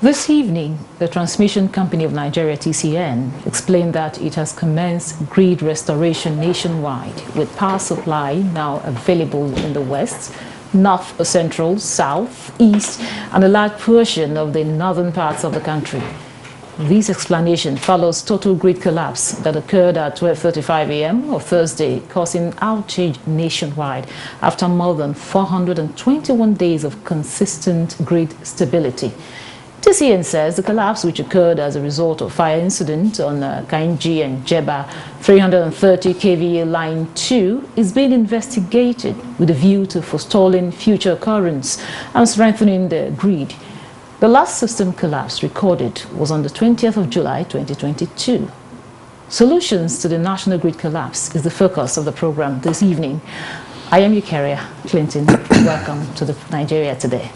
This evening, the Transmission Company of Nigeria, TCN, explained that it has commenced grid restoration nationwide, with power supply now available in the west, north, central, south, east, and a large portion of the northern parts of the country. This explanation follows total grid collapse that occurred at 12:35 a.m. of Thursday, causing outage nationwide after more than 421 days of consistent grid stability. TCN says the collapse, which occurred as a result of fire incident on Kainji and Jeba 330 kVA line 2, is being investigated with a view to forestalling future occurrence and strengthening the grid. The last system collapse recorded was on the 20th of July 2022. Solutions to the national grid collapse is the focus of the program this evening. I am Eucharia Clinton. Welcome to the Nigeria Today.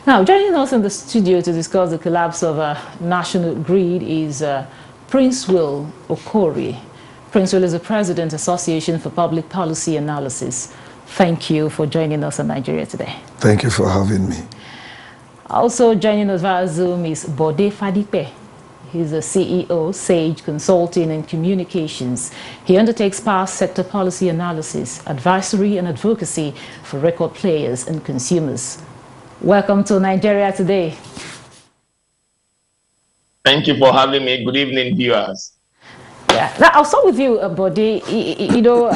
Now, joining us in the studio to discuss the collapse of national grid is Prince Will Okorie. Prince Will is the President, Association for Public Policy Analysis. Thank you for joining us on Nigeria Today. Thank you for having me. Also joining us via Zoom is Bode Fadipe. He's the CEO, Sage Consulting and Communications. He undertakes power sector policy analysis, advisory and advocacy for record players and consumers. Welcome to Nigeria Today. Thank you for having me. Good evening, viewers. Yeah. Now, I'll start with you, Bode. You know,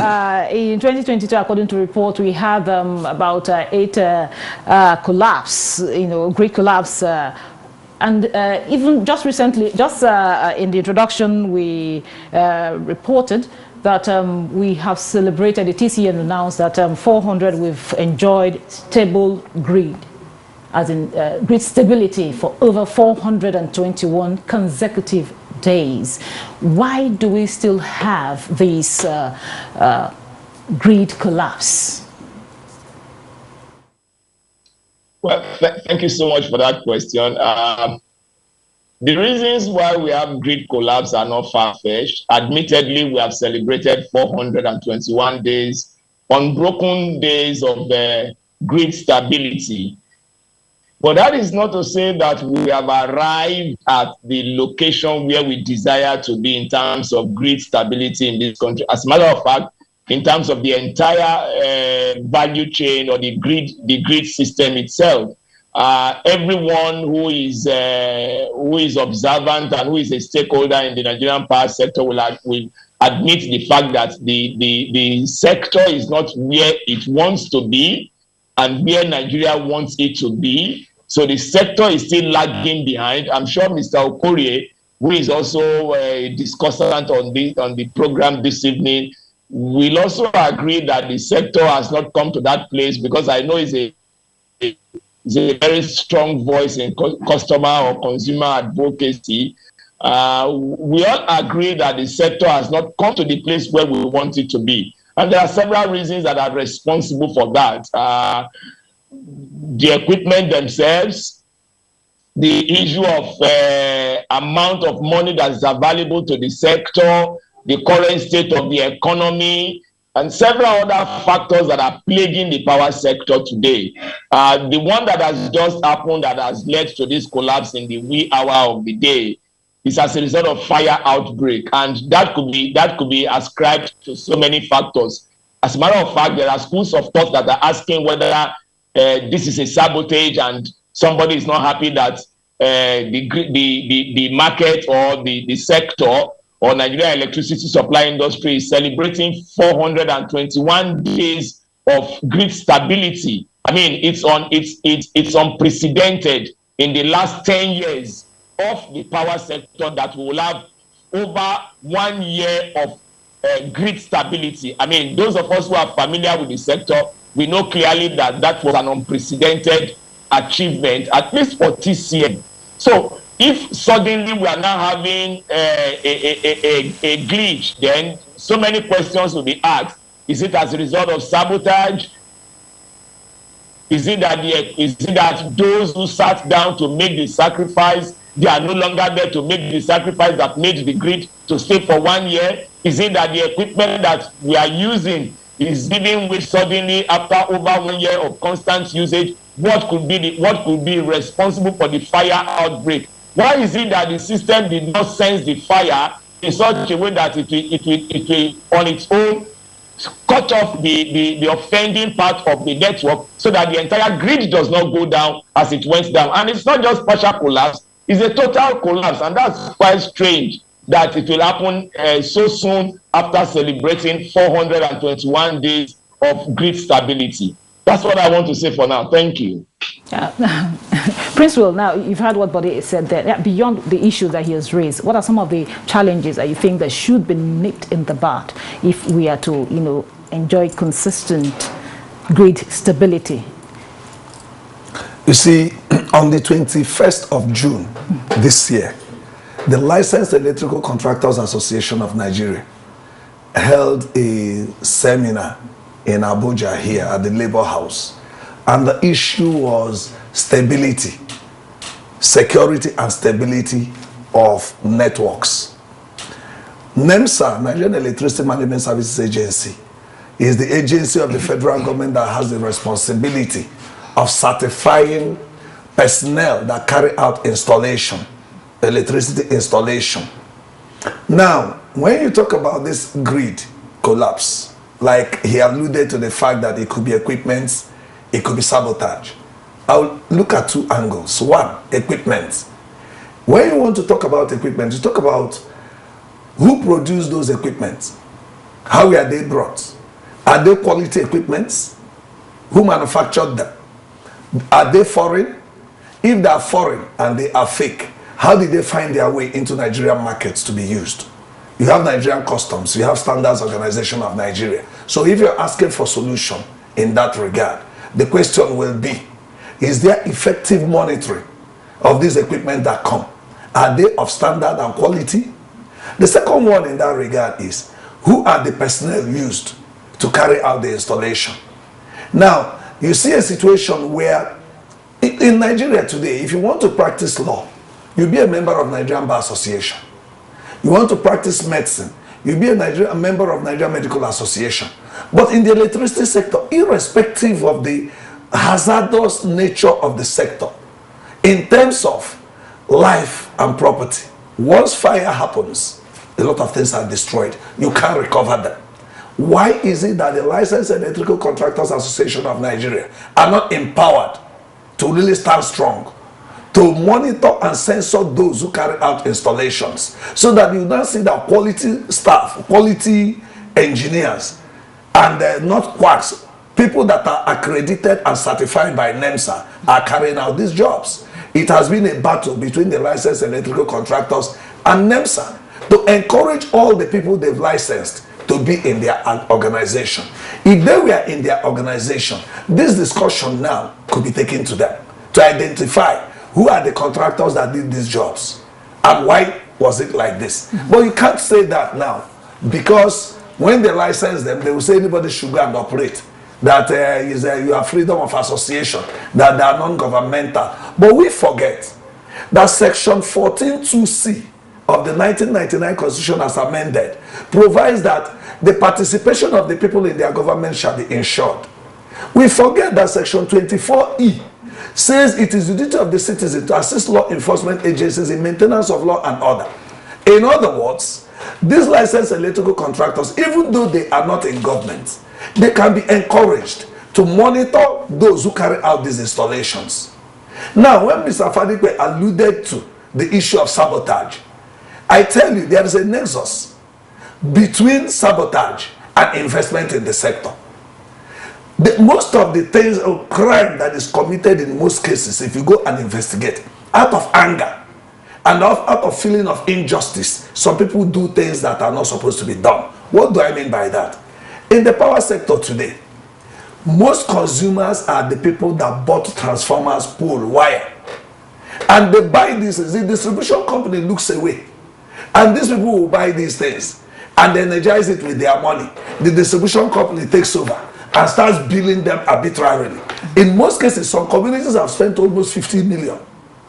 in 2022, according to report, we had about 8 collapse, great collapse. And even just recently, in the introduction, we reported that we have celebrated, the TCN announced that 400 we've enjoyed stable grid, as in grid stability for over 421 consecutive days. Why do we still have this grid collapse? Well, thank you so much for that question. The reasons why we have grid collapse are not far-fetched. Admittedly, we have celebrated 421 days, unbroken days of grid stability. But that is not to say that we have arrived at the location where we desire to be in terms of grid stability in this country. As a matter of fact, in terms of the entire value chain or the grid system itself, everyone who is observant and who is a stakeholder in the Nigerian power sector will admit the fact that the sector is not where it wants to be and where Nigeria wants it to be. So the sector is still lagging behind. I'm sure Mr. Okorie, who is also a discussant on the program this evening, will also agree that the sector has not come to that place, because I know he's a very strong voice in customer or consumer advocacy. We all agree that the sector has not come to the place where we want it to be. And there are several reasons that are responsible for that. The equipment themselves, the issue of amount of money that is available to the sector, the current state of the economy, and several other factors that are plaguing the power sector today. The one that has just happened that has led to this collapse in the wee hour of the day is as a result of fire outbreak, and that could be ascribed to so many factors. As a matter of fact, there are schools of thought that are asking whether this is a sabotage and somebody is not happy that the market or the sector or Nigeria electricity supply industry is celebrating 421 days of grid stability. I mean, it's unprecedented in the last 10 years of the power sector that we will have over 1 year of grid stability. I mean, those of us who are familiar with the sector, we know clearly that that was an unprecedented achievement, at least for TCN. So if suddenly we are now having a glitch, then so many questions will be asked. Is it as a result of sabotage? Is it that those who sat down to make the sacrifice they are no longer there to make the sacrifice that made the grid to stay for 1 year? Is it that the equipment that we are using is giving way suddenly after over 1 year of constant usage? What could be responsible for the fire outbreak? Why is it that the system did not sense the fire in such a way that it will on its own cut off the offending part of the network, so that the entire grid does not go down as it went down? And it's not just partial collapse, it's a total collapse, and that's quite strange that it will happen so soon after celebrating 421 days of grid stability. That's what I want to say for now. Thank you. Prince Will, now you've heard what Bode said there. Beyond the issue that he has raised, what are some of the challenges that you think that should be nipped in the bud if we are to, enjoy consistent grid stability? You see, on the 21st of June this year, the Licensed Electrical Contractors Association of Nigeria held a seminar in Abuja here at the Labour House, and the issue was stability, security and stability of networks. NEMSA, Nigerian Electricity Management Services Agency, is the agency of the federal government that has the responsibility of certifying personnel that carry out installation, electricity installation. Now, when you talk about this grid collapse, like he alluded to the fact that it could be equipment, it could be sabotage. I'll look at two angles. One, equipment. When you want to talk about equipment, you talk about who produced those equipments, how are they brought, are they quality equipments, who manufactured them, are they foreign? If they are foreign and they are fake, how did they find their way into Nigerian markets to be used? You have Nigerian Customs, you have Standards Organization of Nigeria. So if you're asking for solution in that regard, the question will be, is there effective monitoring of these equipment that come? Are they of standard and quality? The second one in that regard is, who are the personnel used to carry out the installation? Now, you see a situation where in Nigeria today, if you want to practice law, you'll be a member of Nigerian Bar Association. You want to practice medicine, you'll be a member of Nigerian Medical Association. But in the electricity sector, irrespective of the hazardous nature of the sector, in terms of life and property, once fire happens, a lot of things are destroyed. You can't recover them. Why is it that the Licensed Electrical Contractors Association of Nigeria are not empowered to really stand strong, to monitor and censor those who carry out installations, so that you don't see that quality staff, quality engineers, and not quacks, people that are accredited and certified by NEMSA are carrying out these jobs? It has been a battle between the licensed electrical contractors and NEMSA to encourage all the people they've licensed to be in their organization. If they were in their organization, this discussion now could be taken to them to identify who are the contractors that did these jobs and why was it like this. But you can't say that now, because when they license them, they will say anybody should go and operate, that you have freedom of association, that they are non-governmental. But we forget that section 14(2)(c) of the 1999 Constitution as amended provides that the participation of the people in their government shall be ensured. We forget that section 24(e) says it is the duty of the citizen to assist law enforcement agencies in maintenance of law and order. In other words, these licensed electrical contractors, even though they are not in government, they can be encouraged to monitor those who carry out these installations. Now, when Mr. Fadipe alluded to the issue of sabotage, I tell you, there is a nexus between sabotage and investment in the sector. Most of the things of crime that is committed in most cases, if you go and investigate, out of anger and out of feeling of injustice, some people do things that are not supposed to be done. What do I mean by that? In the power sector today, most consumers are the people that bought transformers, pole, wire, and they buy this. The distribution company looks away, and these people will buy these things and energize it with their money. The distribution company takes over and starts billing them arbitrarily. In most cases, some communities have spent almost 50 million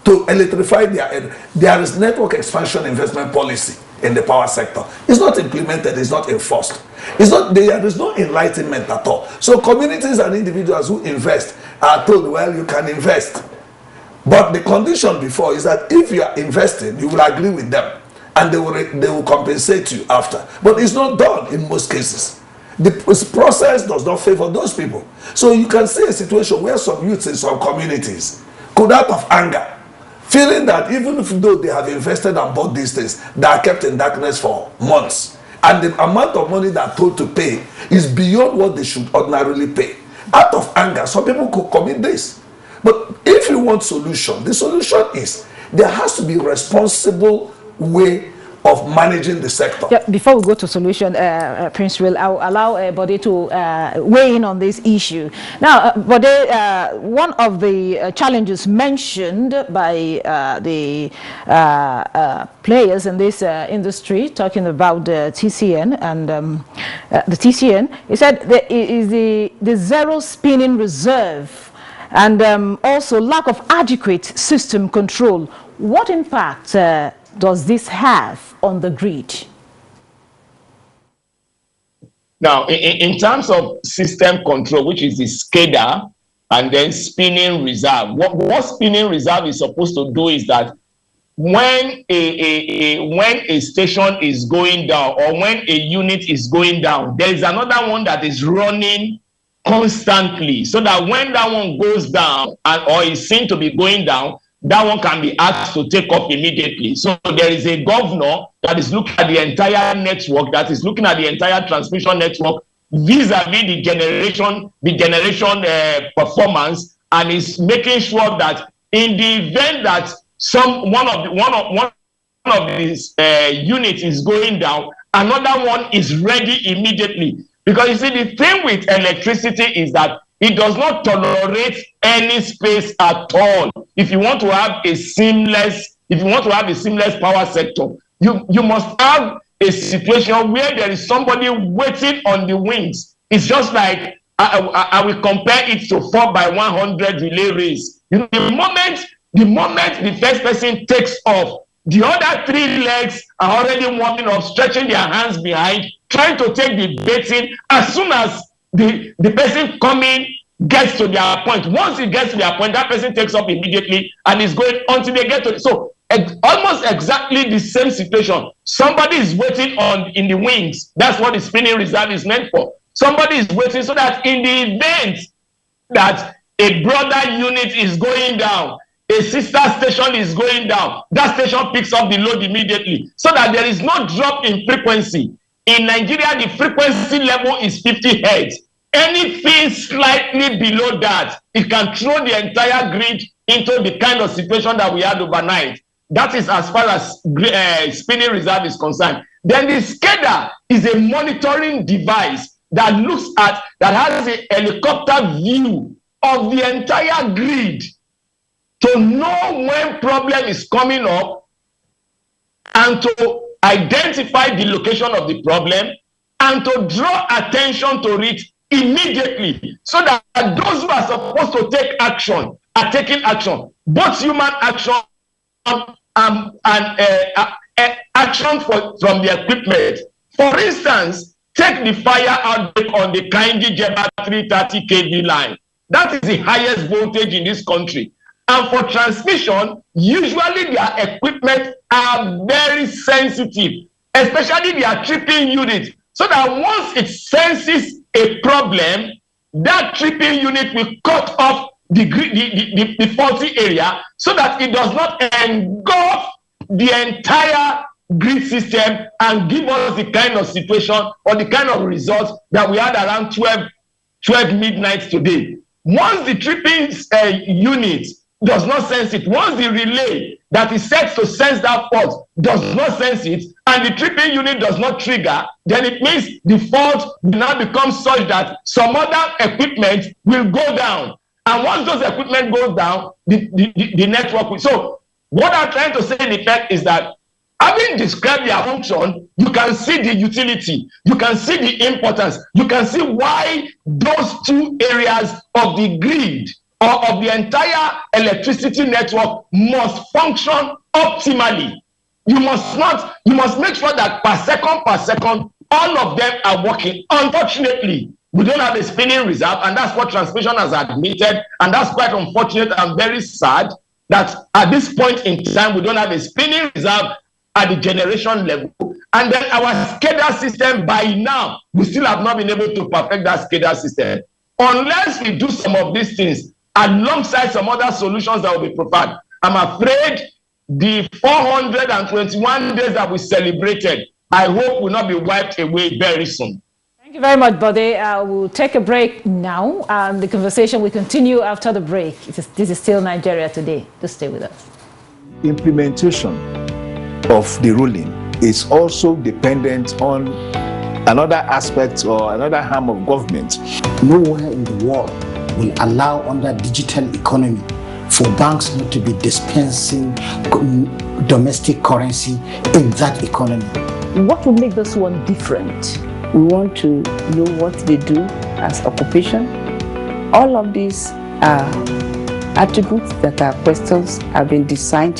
to electrify there is network expansion investment policy in the power sector. It's not implemented, it's not enforced. There is no enlightenment at all. So communities and individuals who invest are told, well, you can invest. But the condition before is that if you are investing, you will agree with them and they will compensate you after. But it's not done in most cases. The process does not favor those people. So you can see a situation where some youths in some communities could, out of anger, feeling that even if though they have invested and bought these things, they are kept in darkness for months. And the amount of money they are told to pay is beyond what they should ordinarily pay. Out of anger, some people could commit this. But if you want solution, the solution is there has to be responsible way of managing the sector. Yeah, before we go to solution, Prince Will, I'll allow Bode to weigh in on this issue. Now, Bode, one of the challenges mentioned by the players in this industry, talking about the TCN and the TCN, he said there is the zero spinning reserve and also lack of adequate system control. What impact does this have on the grid? Now, in terms of system control, which is the SCADA, and then spinning reserve, what spinning reserve is supposed to do is that when a station is going down or when a unit is going down, there is another one that is running constantly, so that when that one goes down or is seen to be going down, that one can be asked to take up immediately. So there is a governor that is looking at the entire network, that is looking at the entire transmission network vis-a-vis the generation performance, and is making sure that in the event that one of these units is going down, another one is ready immediately. Because you see, the thing with electricity is that it does not tolerate any space at all. If you want to have a seamless power sector, you must have a situation where there is somebody waiting on the wings. It's just like I will compare it to 4x100 relay race. The moment the first person takes off, the other three legs are already warming up, stretching their hands behind, trying to take the baiting. As soon as the person coming gets to their point, once it gets to their point, that person takes up immediately and is going until they get to it. So almost exactly the same situation. Somebody is waiting in the wings. That's what the spinning reserve is meant for. Somebody is waiting so that in the event that a brother unit is going down, a sister station is going down, that station picks up the load immediately, so that there is no drop in frequency. In Nigeria, the frequency level is 50 hertz. Anything slightly below that, it can throw the entire grid into the kind of situation that we had overnight. That is as far as spinning reserve is concerned. Then the SCADA is a monitoring device that has a helicopter view of the entire grid to know when problem is coming up and to identify the location of the problem and to draw attention to it immediely, so that those who are supposed to take action are taking action, both human action and action from the equipment. For instance, take the fire outbreak on the Kainji Jeba 330 kV line. That is the highest voltage in this country. And for transmission, usually their equipment are very sensitive, especially their tripping unit, so that once it senses a problem, that tripping unit will cut off the faulty area, so that it does not engulf the entire grid system and give us the kind of situation or the kind of results that we had around 12 midnight today. Once the tripping unit does not sense it, once the relay that is set to sense that fault does not sense it, and the tripping unit does not trigger, then it means the fault will now become such that some other equipment will go down. And once those equipment goes down, the network will. So what I'm trying to say in effect is that, having described their function, you can see the utility, you can see the importance, you can see why those two areas of the grid or of the entire electricity network must function optimally. You must make sure that per second, all of them are working. Unfortunately, we don't have a spinning reserve, and that's what transmission has admitted, and that's quite unfortunate and very sad that at this point in time, we don't have a spinning reserve at the generation level. And then our SCADA system, by now, we still have not been able to perfect that SCADA system. Unless we do some of these things alongside some other solutions that will be provided, I'm afraid the 421 days that we celebrated, I hope will not be wiped away very soon. Thank you very much, Bode. We'll take a break now. The conversation will continue after the break. This is still Nigeria Today. Just stay with us. Implementation of the ruling is also dependent on another aspect or another arm of government. Nowhere in the world will allow under digital economy for banks not to be dispensing domestic currency in that economy. What will make this one different? We want to know what they do as occupation. All of these are attributes that our questions have been designed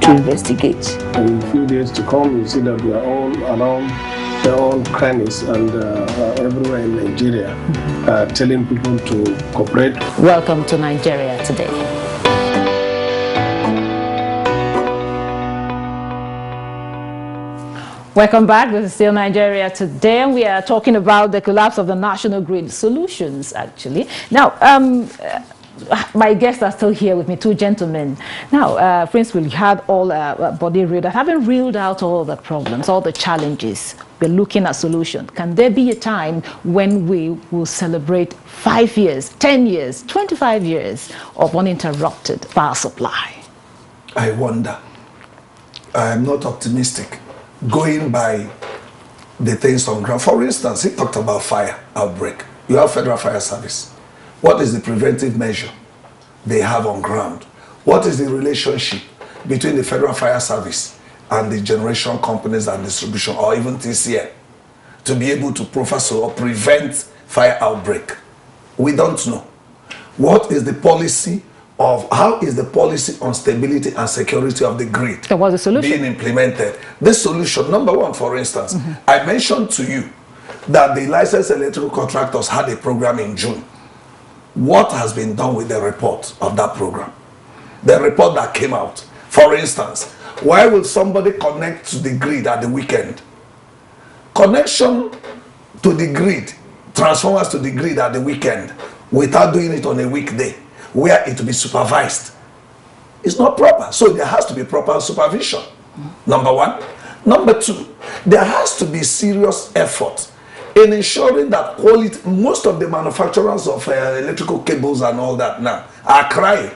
to investigate. In a few days to come, you see that we are all around their own crannies and everywhere in Nigeria, telling people to cooperate. Welcome to Nigeria Today. Welcome back. This is still Nigeria Today, and we are talking about the collapse of the National Grid Solutions, actually. Now, my guests are still here with me, two gentlemen. Now, Prince, we had all Bode read. I haven't reeled out all the problems, all the challenges. We're looking at solutions. Can there be a time when we will celebrate 5 years, 10 years, 25 years of uninterrupted power supply? I wonder. I am not optimistic. Going by the things on ground. For instance, he talked about fire outbreak. You have Federal Fire Service. What is the preventive measure they have on ground? What is the relationship between the Federal Fire Service and the generation companies and distribution, or even TCN, to be able to profile or prevent fire outbreak? We don't know. What is the policy of, how is the policy on stability and security of the grid the solution being implemented? This solution, number one, for instance, I mentioned to you that the licensed electrical contractors had a program in June. What has been done with the report of that program? The report that came out. For instance, why will somebody connect to the grid at the weekend? Connection to the grid, transformers to the grid at the weekend, without doing it on a weekday, where it will be supervised, it's not proper. So there has to be proper supervision, number one. Number two, there has to be serious effort in ensuring that quality. Most of the manufacturers of electrical cables and all that now are crying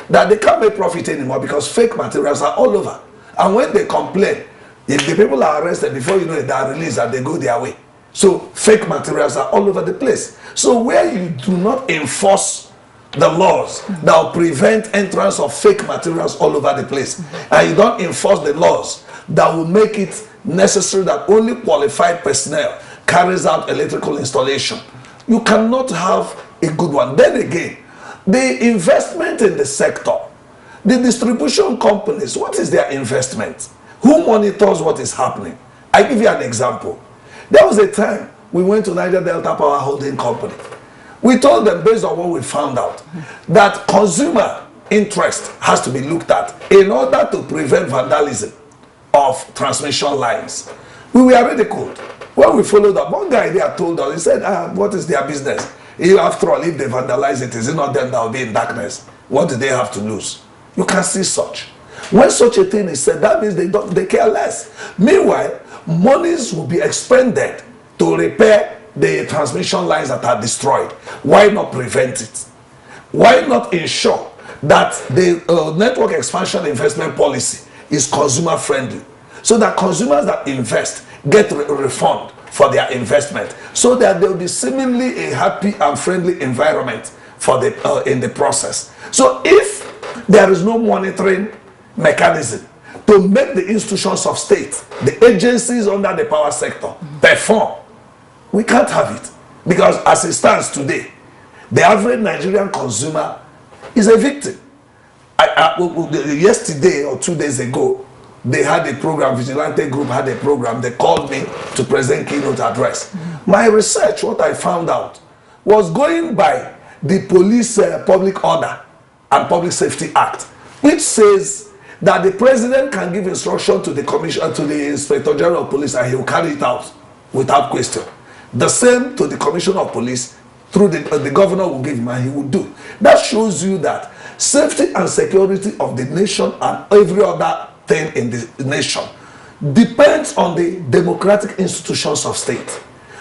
that they can't make profit anymore because fake materials are all over. And when they complain, if the people are arrested, before you know it, they are released and they go their way. So fake materials are all over the place. So where you do not enforce the laws that will prevent entrance of fake materials all over the place, and you don't enforce the laws that will make it necessary that only qualified personnel carries out electrical installation, you cannot have a good one. Then again, the investment in the sector, the distribution companies, what is their investment? Who monitors what is happening? I give you an example. There was a time we went to Niger Delta Power Holding Company. We told them, based on what we found out, that consumer interest has to be looked at in order to prevent vandalism of transmission lines. We were ridiculed. When we followed up, one guy there told us, he said, what is their business? After all, if they vandalize it, is it not them that will be in darkness? What do they have to lose? You can see such. When such a thing is said, that means they care less. Meanwhile, monies will be expended to repair the transmission lines that are destroyed. Why not prevent it? Why not ensure that the network expansion investment policy is consumer friendly, so that consumers that invest get refund for their investment, so that there will be seemingly a happy and friendly environment for the in the process. So if there is no monitoring mechanism to make the institutions of state, the agencies under the power sector, perform, we can't have it. Because as it stands today, the average Nigerian consumer is a victim. Yesterday or 2 days ago, they had a program, Vigilante Group had a program, they called me to present keynote address. My research, what I found out, was going by the Police Public Order and Public Safety Act, which says that the president can give instruction to the commission, to the Inspector General of Police, and he will carry it out without question. The same to the Commissioner of Police, through the governor will give him and he will do. That shows you that safety and security of the nation and every other thing in the nation depends on the democratic institutions of state.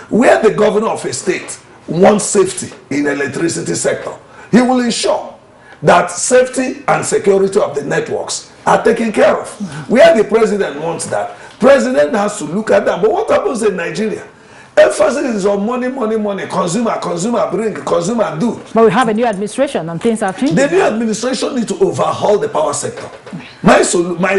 Where the governor of a state wants safety in electricity sector, he will ensure that safety and security of the networks are taken care of. Where the president wants that, president has to look at that. But what happens in Nigeria? Emphasis is on money, money, money. Consumer, consumer bring, consumer do. But we have a new administration and things are changing. The new administration needs to overhaul the power sector. My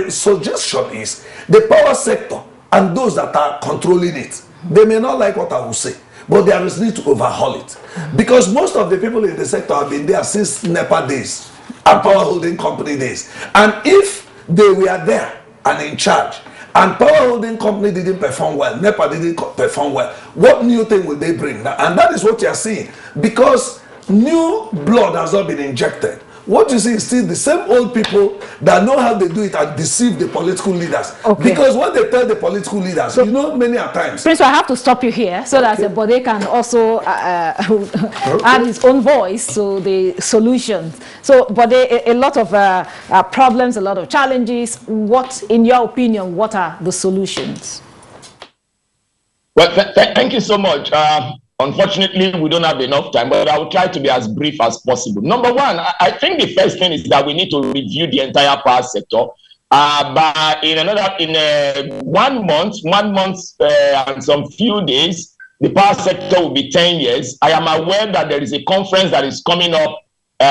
suggestion is the power sector and those that are controlling it, they may not like what I will say, but there is need to overhaul it. Because most of the people in the sector have been there since NEPA days and power holding company days. And if they were there and in charge, and power holding company didn't perform well, NEPA didn't perform well, what new thing will they bring? And that is what you are seeing. Because new blood has not been injected. What you see is still the same old people that know how they do it and deceive the political leaders. Okay. Because when they tell the political leaders, so, you know, many a times. Prince, I have to stop you here so that Bode can also add his own voice to the solutions. So, Bode, a lot of problems, a lot of challenges. What, in your opinion, what are the solutions? Well, thank you so much. Unfortunately, we don't have enough time, but I will try to be as brief as possible. Number one, I think the first thing is that we need to review the entire power sector. But in 1 month and some few days, the power sector will be 10 years. I am aware that there is a conference that is coming up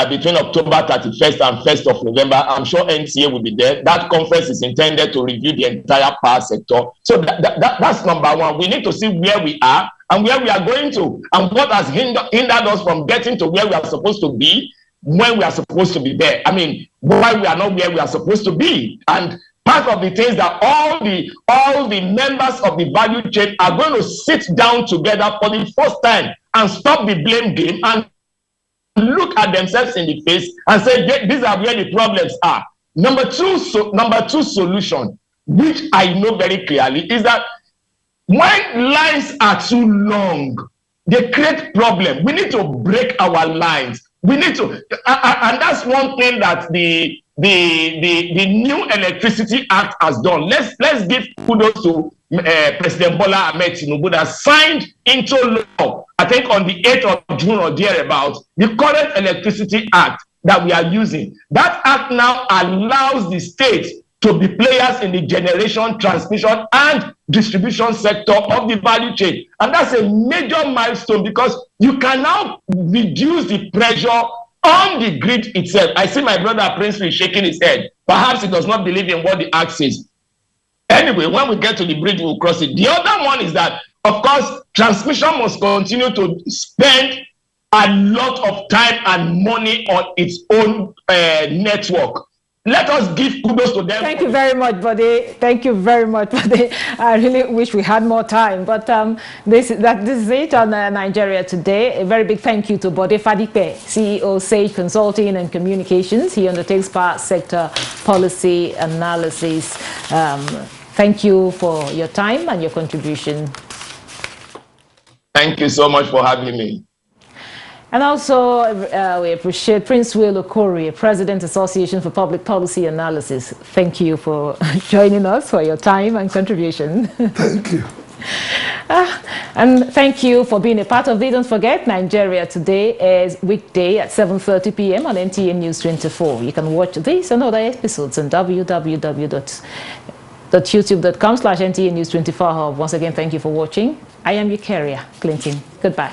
between October 31st and 1st of November. I'm sure NTA will be there. That conference is intended to review the entire power sector. So that's number one. We need to see where we are and where we are going to, and what has hindered us from getting to where we are supposed to be when we are supposed to be there. I mean, why we are not where we are supposed to be. And part of the things that all the members of the value chain are going to sit down together for the first time and stop the blame game and look at themselves in the face and say, these are where the problems are. Number two solution, which I know very clearly, is that when lines are too long, they create problem. We need to break our lines. We need to, and that's one thing that the new Electricity Act has done. Let's give kudos to President Bola Ahmed Tinubu that signed into law, I think on the 8th of June or thereabouts, the current Electricity Act that we are using. That act now allows the states to be players in the generation, transmission, and distribution sector of the value chain. And that's a major milestone because you can now reduce the pressure on the grid itself. I see my brother Princely shaking his head. Perhaps he does not believe in what the act says. Anyway, when we get to the bridge, we'll cross it. The other one is that, of course, transmission must continue to spend a lot of time and money on its own network. Let us give kudos to them. Thank you very much, Bode. Thank you very much, Bode. I really wish we had more time, but this is it on Nigeria Today. A very big thank you to Bode Fadipe, CEO, Sage Consulting and Communications. He undertakes power sector policy analysis. Thank you for your time and your contribution. Thank you so much for having me. And also, we appreciate Prince Will Okori, President, Association for Public Policy Analysis. Thank you for joining us, for your time and contribution. Thank you. And thank you for being a part of it. Don't forget, Nigeria Today is weekday at 7:30 p.m. on NTA News 24. You can watch this and other episodes on www.youtube.com/NTA News 24 Hub. Once again, thank you for watching. I am Eucharia Clinton. Goodbye.